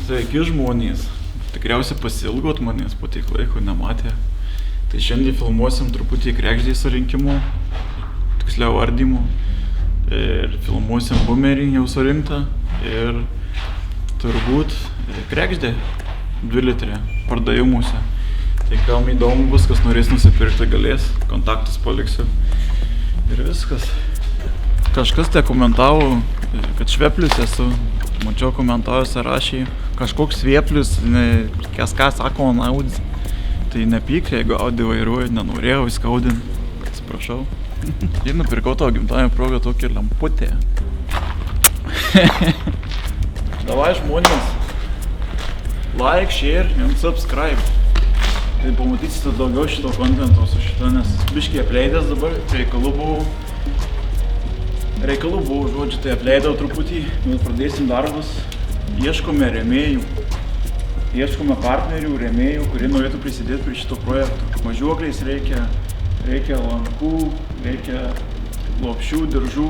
Sveiki žmonės, tikriausiai pasilgot manęs po tiek laiko nematė. Tai šiandien filmuosim truputį kregždės surinkimų, tiksliau ardymų. Ir filmuosim bumerį jau surinktą ir turbūt kregždė 2 litrė pardavimuose. Tai kam įdomu bus, kas norės nusipirkti galės, kontaktus paliksiu ir viskas. Kažkas te komentavo, kad šveplis esu. Mačiau komentaruose rašė, kažkoks svieplis, kas ką sako naudis. Tai nepyk, jeigu Audi vairuoju, nenorėjau įskaudinti. Atsiprašau. Ir nupirkau tavo gimtadienio progą tokį lemputę. Davai žmonės, like, share and subscribe. Tai pamatysite daugiau šito kontento su šito, nes biškai apleidęs dabar, reikalų buvo, žodžiu, tai apleidau truputį, bet pradėsim darbus. Ieškome rėmėjų, ieškome partnerių, rėmėjų, kurie norėtų prisidėti prie šito projekto. Važiuokliais reikia lankų, reikia lopšių, diržų.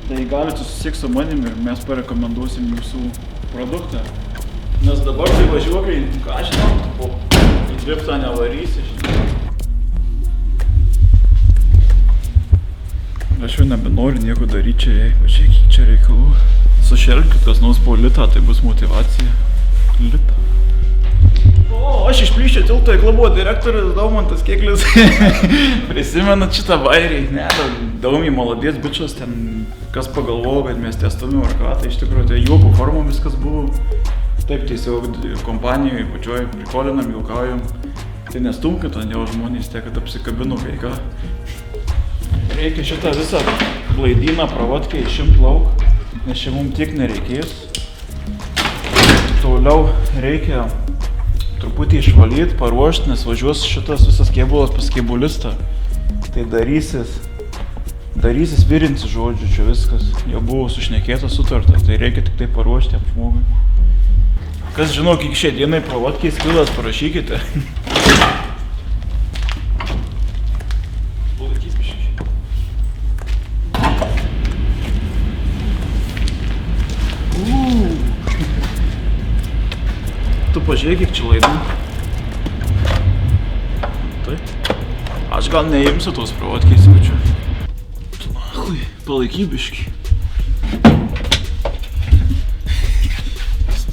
Tai galite susisiekti su manim ir mes parekomenduosim jūsų produktą. Nes dabar tai važiuokliai, ką žinau, po driftą nevarysi. Aš jau nebenoriu nieko daryti čia, pažiūrėk, kiek čia reikalų. Sušelkit kas nors po litą, tai bus motivacija. Litą. O, aš išplyščiau tilto įkla buvo direktorius Daumantas Kėklis. Prisimenat šitą vairį? Ne, Daumį maladės bičas, ten kas pagalvojo, kad mes testumėm ar ką, tai iš tikrųjų tai juoko formom viskas buvo. Taip tiesiog kompanijoje pačioj prikolinam, juokaujam. Tai nestumkit, jau žmonės tiek, kad apsikabino kai ką. Reikia šitą visą blaidyną pravatkę išimt lauk, nes čia mums tiek nereikės. Toliau reikia truputį išvalyti, paruošti, nes važiuos šitas visas kėbulas pas kėbulistą. Tai darysis virinti, žodžiu, čia viskas. Jau buvo sušnekėta, sutarta, tai reikia tik tai paruošti jam žmogui. Kas žino, kiek šiai dienai pravatkiais pilas, parašykite. Tu pažiūrėk, kiek čia laidų. Taip. Aš gal neimsiu tos pravatkiais, pačiu. Tu nahui, palaikybiški.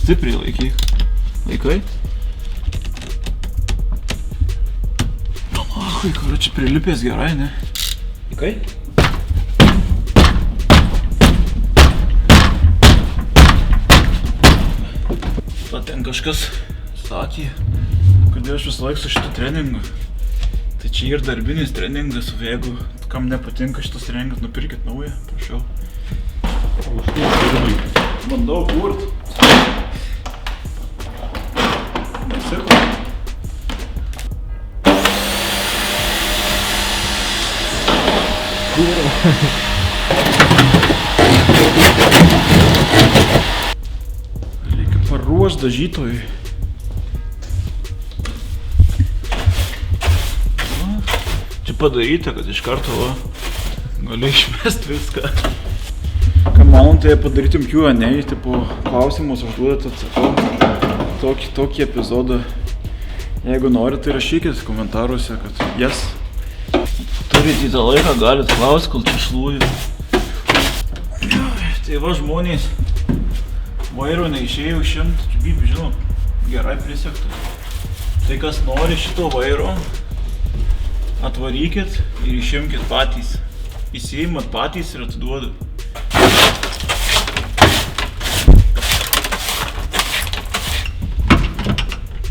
Stipriai laikyk. Laikai? Tu nahui, karoči, prilipės gerai, ne? Laikai? Ten kažkas sakė, kad aš visą laiką su šitu treningu. Tai čia ir darbinis treningas, jeigu kam nepatinka šitas treningas, nupirkit naują, prašau. Bandau kurt. Nesiko. Paruoš dažytojui. Čia padaryta, kad iš karto gali išmest viską. Ką manom, tai padarytum Q&A, tipo klausimus užduodat, atsakau. Tokį epizodą. Jeigu norit, tai rašykit komentaruose, kad jas turit į tą laiką, galit klausti, kol čia šlūvi. Tai va žmonės. Vairo neišėjau išimt, čia bibi, žinau, gerai prisektas. Tai kas nori šito vairo, atvarykit ir išimkit patys. Įsiimat patys ir atiduodat.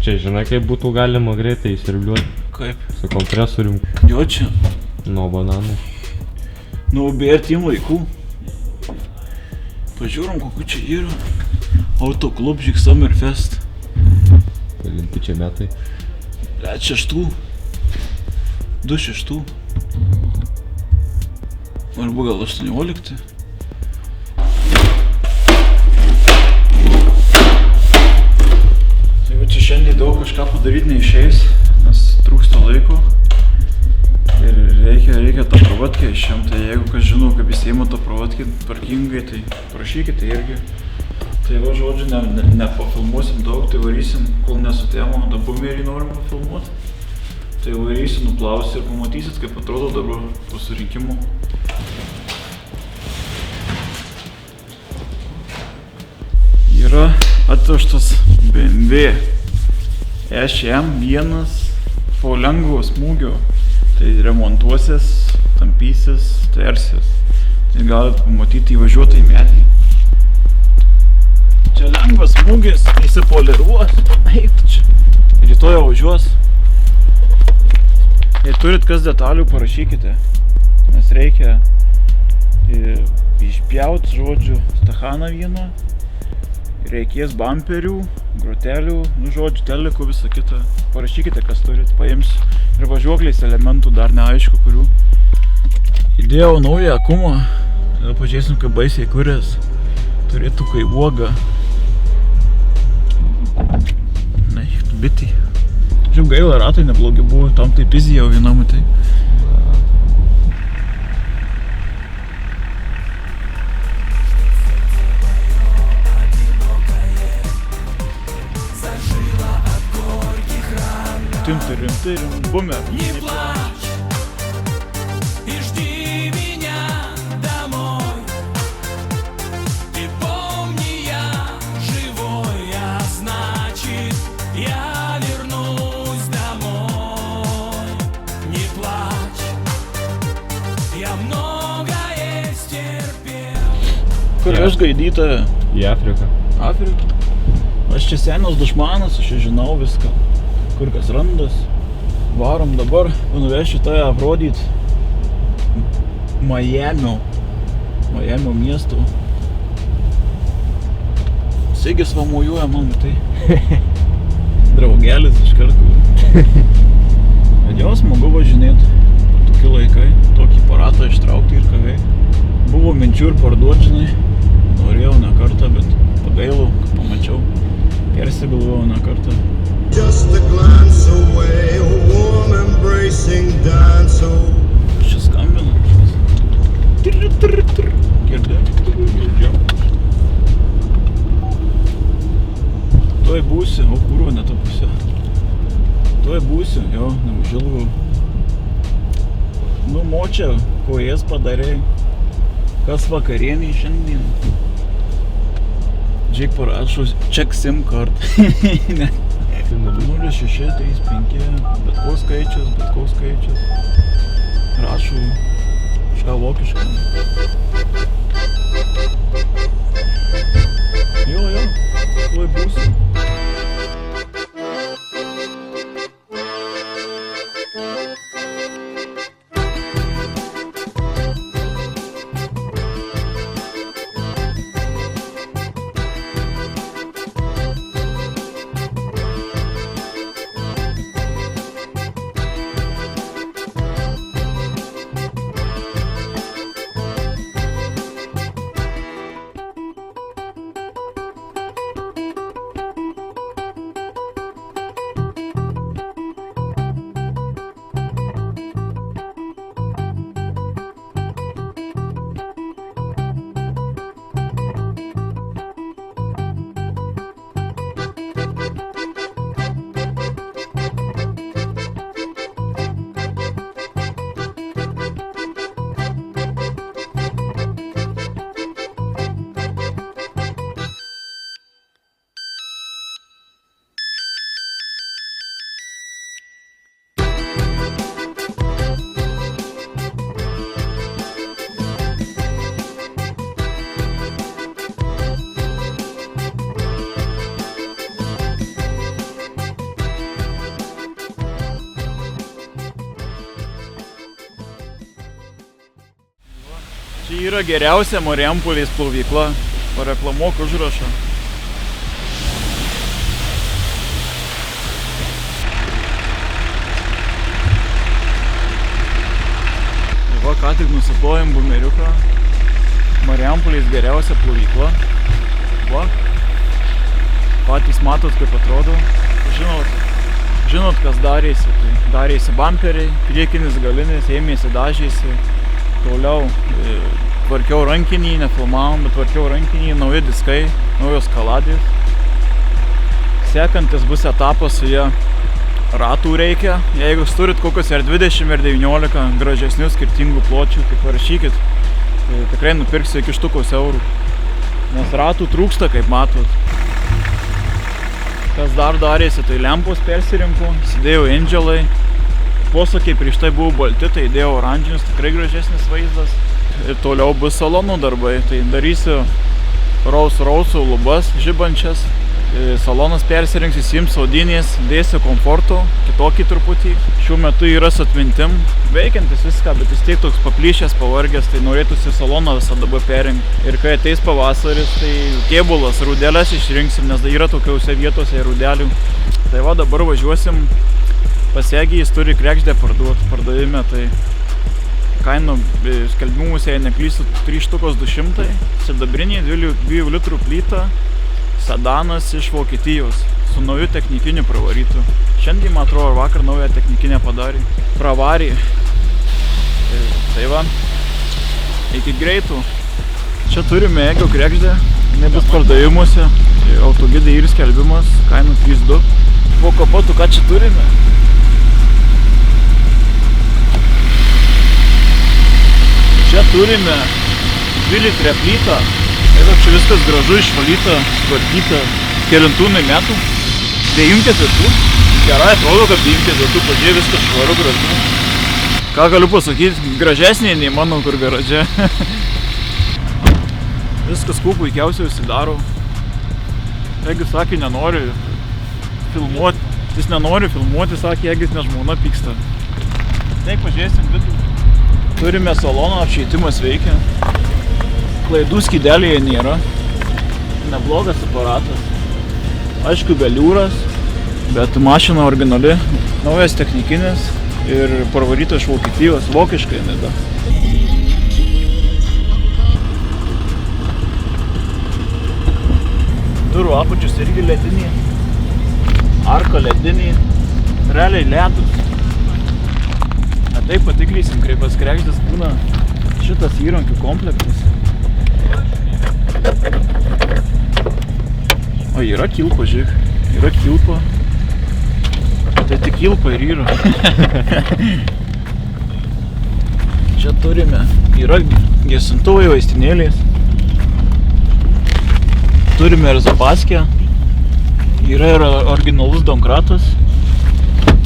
Čia žinai, kaip būtų galima greitai įsirbliuoti? Kaip? Su kompresorium. Jo čia. Nuo bananų. Nu, bėrtim laikų. Pažiūrom, kokiu čia yra. Autoklubžik Summerfest. Kelinti čia metai? 6. 2-6. Arba gal 18. Tai va čia šiandien daug kažką padaryti neišeis, nes trūksta laiko. Ir reikia tą pravatkę išimti. Tai jeigu kas žino, kaip įsiima tą pravatkę tvarkingai, tai prašykite irgi. Tai va, žodžiu, nepafilmuosim daug, tai varysim, kol nesutėmo, da bumerį norim pafilmuoti. Tai varysim, nuplausim ir pamatysit, kaip atrodo dabar po surinkimų. Yra atvežtas BMW EŠM1 po lengvo smūgio. Tai remontuosis, tampysis, tersis. Tai galite pamatyti įvažiuotą į medį. Čia lengvas smūgis, įsipoliruos. Eik čia. Rytoj važiuos. Jei turit kas detalių, parašykite. Nes reikia išpjauti, žodžiu, stachaną vieną. Reikės bamperių, grotelių, nu žodžiu, telikų, visą kitą. Parašykite, kas turit, paimsiu. Ir važiuokliais elementų dar neaišku, kurių. Įdėjau naują akumą. Tada pažiūrėsim, kaip baisiai kurės. Turėtų kai uoga. Na, tu bitį. Žiūrėjau, gaila, ratai neblogi buvo, tam taip įzijau vienam, tai. Тым-тырым-тырым, бумер. Не плачь и жди меня домой. Ты помни, я живой, а значит, я вернусь домой. Не плачь, я многое стерпел. Kur aš gaidyta? Į Afriką. Afrika. Aš čia senas dušmanas, aš čia žinau viską. Kur kas randas. Varom dabar, nuvešiu tave aprodyti Miamio miesto. Sigis va mojuoja man, tai draugelis iš karto. Bet jau smagu važinėti tokie laikai, tokį aparatą ištraukti ir ką veikti. Buvo minčių ir parduoti, žinai. Norėjau ne kartą, bet pagailau, kai pamačiau. Persigalvojau ne kartą. Just a glance away, a warm embracing dance. Čia skambina. Girdėjau. Tuoj būsi, o kūro ne to pusė. Tuoj būsi, jo, neužilgau. Nu, močia, ko jas padarei. Kas vakarienį šiandien? Džiai parašo, check SIM card. Ne. 0635, bet ko skaičius. Rašau kažką vokišką. Jo, tuoj būsiu. Čia yra geriausia Marijampolės plovykla. Pareklamuok užrašą. Va, ką tik nusiplojom bumeriuką. Marijampolės geriausia plovykla. Va. Patys matot, kaip atrodo. Žinot, kas darėsi. Tai darėsi bamperiai, priekinis galinis, ėmėsi dažėsi. Toliau tvarkiau rankinį, nefilmavom, bet tvarkiau rankinį, nauji diskai, naujos kaladės. Sekantis bus etapas su jie ratų reikia. Jeigu jūs turit kokius R20 ir 19 gražesnių skirtingų pločių, tai parašykit. Tai tikrai nupirksiu iki štukos eurų. Nes ratų trūksta, kaip matot. Kas dar darėsi, tai lempos persirinku, įsidėjau Angelai. Posakiai prieš tai buvo balti, tai įdėjau oranžinius, tikrai gražesnis vaizdas. Ir toliau bus salonų darbai, tai darysiu Rolls-Royce'ų lubas žibančias. Salonas persirinksiu, įsiims audinės, dėsiu komforto, kitokį truputį. Šiuo metu yra su atmintim, veikiantis viską, bet vis tiek toks paplyšęs, pavargęs, tai norėtųsi saloną visą dabar perinkti. Ir kai ateis pavasaris, tai kėbulas, rūdelės išrinksim, nes yra tokiausiose vietose rūdelių. Tai va, dabar važiuosim pas Egį, jis turi kregždę pardavime, tai kainų skelbimuose, jei neklysiu, 3200, sidabrinė 2 litrų plyta. Sedanas iš Vokietijos su nauju technikiniu pravarytu. Šiandien, man atrodo, vakar naują technikinę padarė. Pravarė. Tai va, iki greitų. Čia turime Egio kregždę. Jinai bus pardavimuose. Autogidai ir skelbimas. Kainų 3,2. Po kapotų, ką čia turime? Čia turime 2 litrę plytą. Tai čia viskas gražu, išvalyta, sutvarkyta. Kelintūnai metų. 94. Gerai atrodo, kad 94. Pažiūrėjau, viskas švaru, gražu. Ką galiu pasakyti, gražesnė nei mano kur garaže. Viskas kuo puikiausiai užsidaro. Egis sakė, nenori filmuoti. Jis nenori filmuoti, sakė, Egis, nes žmona pyksta. Taip, pažiūrėsim vidų. Turime saloną, apšvietimas veikia. Klaidų skydelėje nėra. Neblogas aparatas. Aišku, veliūras, bet mašina originali. Naujas technikinis ir parvaryta iš Vokietijos. Vokiškai neda. Durų apačius irgi lediniai. Arka lediniai. Realiai ledus. Taip patikrysim, kaip pas kregždės būna šitas įrankių komplektas. O yra kilpa, žiūrėk. Yra kilpa. Tai tik kilpa ir yra. Čia turime. Yra gesintuvai, vaistinėlės. Turime ir zapaskę. Yra ir originalus domkratas.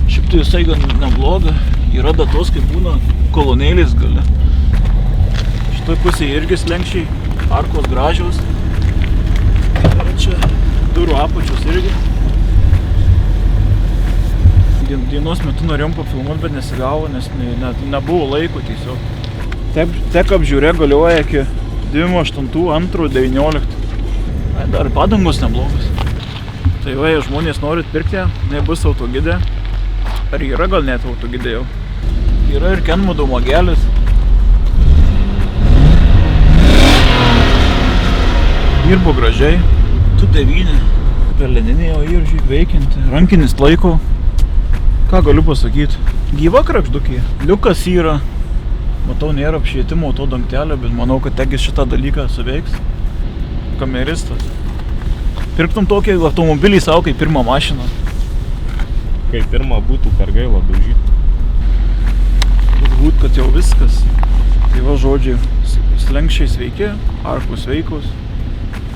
Šiaip tai visai gan nebloga. Yra datos, kaip būna kolonėlės gale. Šitoj pusėje irgi slenkščiai. Arkos gražios. Ir čia durų apačios irgi. Dienos metu norėjom pafilmuoti, bet nesigavo, nes nebuvo laiko tiesiog. Tek apžiūrė galioja iki 28.2.19. Dar padangos neblogas. Tai va, jei žmonės norit pirkti, nebus autogidė. Ar yra gal net autogidė jau? Yra ir Kenmudo magelis. Dirbo gražiai. 2.9. Peleninė jau ir žiūrėk veikianti. Rankinis laiko. Ką galiu pasakyti? Gyva kregždukė. Liukas yra. Matau, nėra apšvietimo to dangtelio, bet manau, kad Egis šitą dalyką suveiks. Kameristas. Pirktum tokį automobilį savo kaip pirmą mašiną. Kai pirmą būtų per gaila daužyti. Turbūt, kad jau viskas. Tai va žodžiai, slenkščiai sveiki, arkos sveikos.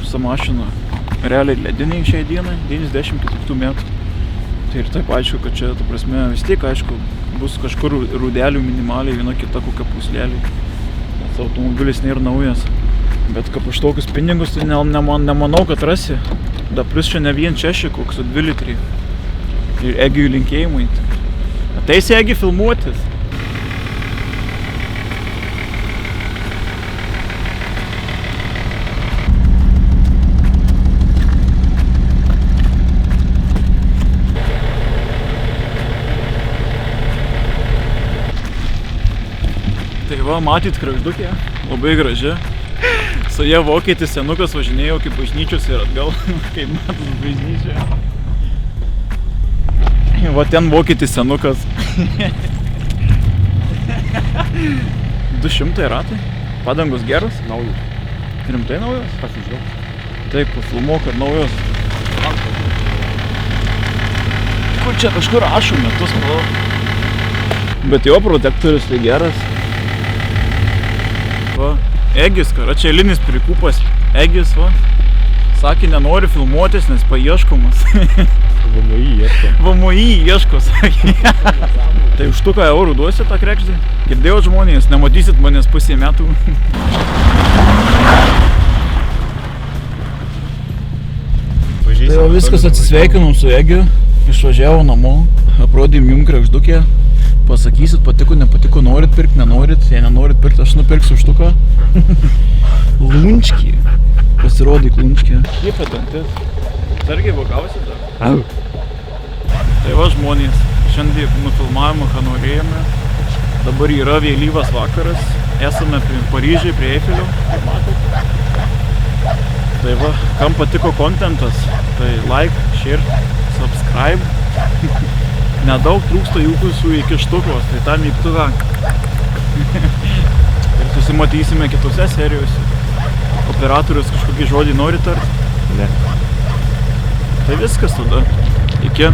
Visa mašina realiai lediniai šiai dienai, 94 metų. Tai ir taip aišku, kad čia, ta prasme, vis tiek aišku, bus kažkur rūdelių minimaliai, viena kita kokia puslelė. Nes automobilis nėra naujas. Bet kaip už tokius pinigus, tai nemanau, kad rasi. Da plus čia ne vien češi, koks 2 litrį. Ir Egiui linkėjimai. Ateisi Egi filmuotis. Tai va, matyt kregždukę, labai graži. Su ja vokietis senukas važinėjo kaip bažnyčios ir atgal, kaip matus bažnyčia. Va ten vokietis senukas. 200 ratai. Padangos geros? Naujus. Rimtai naujos? Pasižiūrėjau. Taip, pafilmuok ir naujos. Kur čia kažkur rašo metus, manau. Bet jo protektorius tai geras. Va, Egis, čia eilinis prikūpas. Egis, va. Sakė, nenori filmuotis, nes paieškomas. VMI ieško. VMI ieško, sakė. Tai už štuką eurų duosi tą krekždį? Girdėjot žmonės, nematysit manęs pusė metų. Tai jau viskas, atsisveikinom su Egiu, išvažiavo namo, aprodėm jum krekždukę. Pasakysit, patiko, nepatiko, norit pirkt, nenorit, jei nenorit pirkt, aš nupirksiu štuką. Lunčkį. Pasirodai lunčkį. Kaip patantis? Sargiai vagausi dar? Au. Tai va žmonės, šiandien nufilmavimą, ką norėjome. Dabar yra vėlyvas vakaras, esame Paryžiai prie Eifelio, kaip matot. Tai va, kam patiko kontentas, tai like, share, subscribe. Nedaug trūksta jūsų iki štukos, tai tą mygtuką. Ir susimatysime kitose serijose. Operatorius kažkokį žodį nori tart? Ne. Tai viskas tada. Iki.